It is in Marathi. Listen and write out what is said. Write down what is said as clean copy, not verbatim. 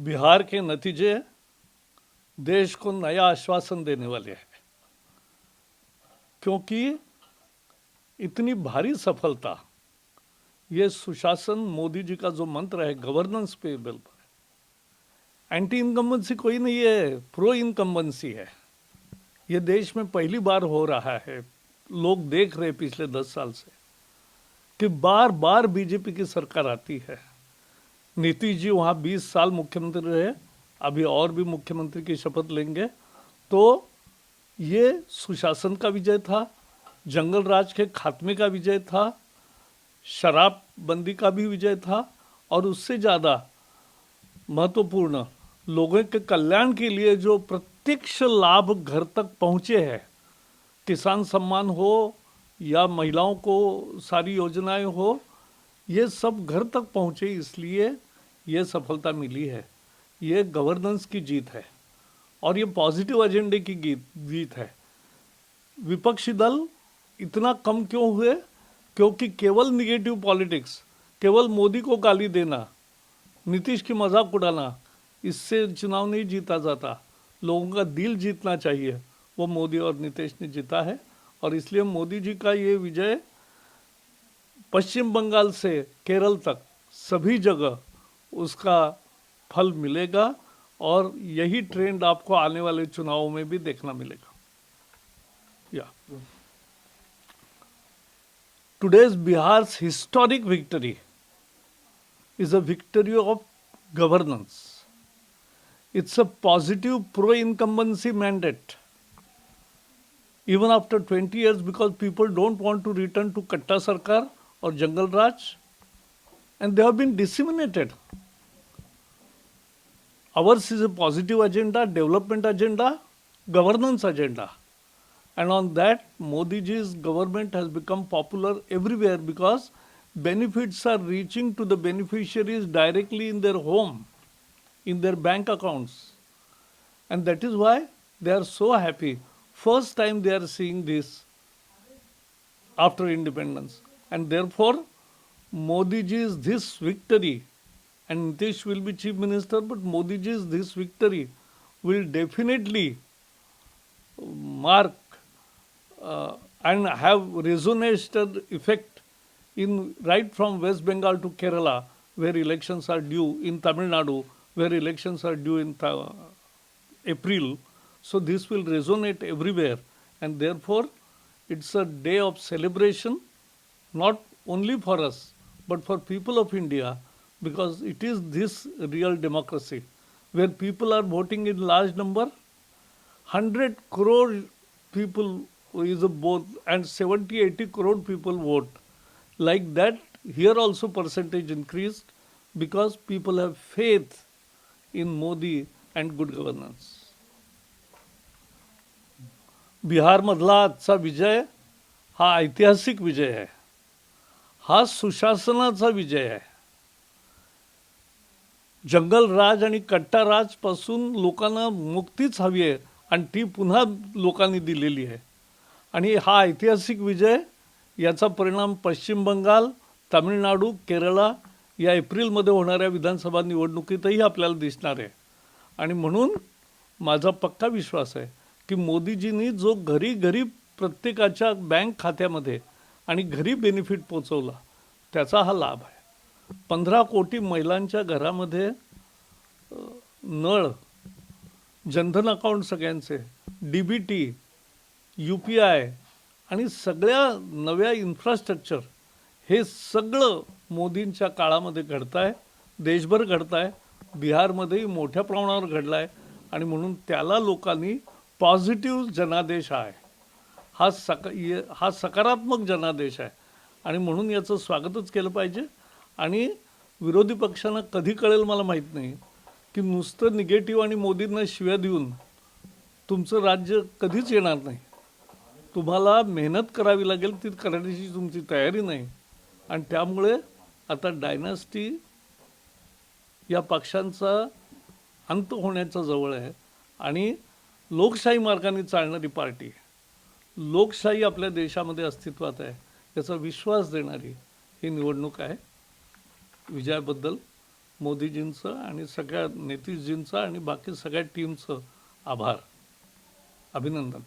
बिहार के नतीजे देश को नया आश्वासन देने वाले हैं, क्योंकि इतनी भारी सफलता, ये सुशासन मोदी जी का जो मंत्र है गवर्नेंस पे बिल पर, एंटी इनकम्बेंसी कोई नहीं है, प्रो इनकम्बेंसी है। ये देश में पहली बार हो रहा है। लोग देख रहे पिछले 10 साल से कि बार बार बीजेपी की सरकार आती है। नीतीश जी वहाँ 20 साल मुख्यमंत्री रहे, अभी और भी मुख्यमंत्री की शपथ लेंगे। तो ये सुशासन का विजय था, जंगल राज के खात्मे का विजय था, शराबबंदी का भी विजय था, और उससे ज़्यादा महत्वपूर्ण लोगों के कल्याण के लिए जो प्रत्यक्ष लाभ घर तक पहुँचे हैं, किसान सम्मान हो या महिलाओं को सारी योजनाएं हो, ये सब घर तक पहुँचे, इसलिए ये सफलता मिली है। ये गवर्नेंस की जीत है और ये पॉजिटिव एजेंडे की जीत है। विपक्षी दल इतना कम क्यों हुए? क्योंकि केवल निगेटिव पॉलिटिक्स, केवल मोदी को गाली देना, नीतीश की मजाक उड़ाना, इससे चुनाव नहीं जीता जाता। लोगों का दिल जीतना चाहिए, वो मोदी और नीतीश ने जीता है। और इसलिए मोदी जी का ये विजय पश्चिम बंगाल से केरल तक सभी जगह उसका फल मिलेगा, और यही ट्रेंड आपको आने वाले चुनावों में भी देखना मिलेगा। Today's Bihar's historic victory is a victory of governance. It's a positive pro-incumbency mandate. Even after 20 years, because people don't want to return to Katta Sarkar or Jungle Raj, and they have been disseminated. Ours is a positive agenda, development agenda, governance agenda. And on that, Modi ji's government has become popular everywhere because benefits are reaching to the beneficiaries directly in their home, in their bank accounts. And that is why they are so happy. First time they are seeing this after independence. And therefore, Modi ji's this victory, and Nitish will be chief minister, but Modi ji's this victory will definitely mark and have resonated effect in right from West Bengal to Kerala, where elections are due, in Tamil Nadu, where elections are due in April. So this will resonate everywhere, and therefore it's a day of celebration, not only for us, but for people of India, because it is this real democracy, where people are voting in large number. 100 crore people is a both, and 70-80 crore people vote. Like that, here also percentage increased because people have faith in Modi and good governance. Bihar मधला आजचा विजय हा ऐतिहासिक विजय आहे, हा सुशासनाचा विजय आहे. जंगल राज आणि कट्टा राज पासून लोकांना मुक्तीच हवी आहे, आणि ती पुन्हा लोकांनी दिलेली आहे. आणि हा ऐतिहासिक विजय, याचा परिणाम पश्चिम बंगाल, तामिळनाडू, केरळा या एप्रिलमध्ये होणाऱ्या विधानसभा निवडणुकीतही आपल्याला दिसणार आहे. आणि म्हणून माझा पक्का विश्वास आहे की मोदीजींनी जो घरी घरी प्रत्येकाच्या बँक खात्यामध्ये आणि घरी बेनिफिट पोचवला, त्याचा हा लाभ आहे. 15 कोटी महिलांच्या घरामध्ये नळ, जनधन अकाउंट सगळ्यांचे, DBT, UPI आणि सगळ्या नव्या इन्फ्रास्ट्रक्चर, हे सगळं मोदींच्या काळामध्ये घडत आहे, देशभर घडत आहे, बिहारमध्येही मोठ्या प्रमाणावर घडलं आहे. आणि म्हणून त्याला लोकांनी पॉझिटिव्ह जनादेश आहे, हा सकारात्मक जनादेश आहे, आणि म्हणून याचं स्वागतच केलं पाहिजे. आणि विरोधी पक्षांना कधी कळेल मला माहीत नाही की नुसतं निगेटिव्ह आणि मोदींना शिव्या देऊन तुमचं राज्य कधीच येणार नाही. तुम्हाला मेहनत करावी लागेल, ती करण्याची तुमची तयारी नाही. आणि त्यामुळे आता डायनास्टी या पक्षांचा अंत होण्याचा जवळ आहे, आणि लोकशाही मार्गाने चालणारी पार्टी, लोकशाही आपल्या देशामध्ये अस्तित्वात आहे याचा विश्वास देणारी ही निवडणूक आहे. विजयाबद्दल मोदीजींचं आणि सगळ्या नितीशजींचं आणि बाकी सगळ्या टीमचं आभार, अभिनंदन.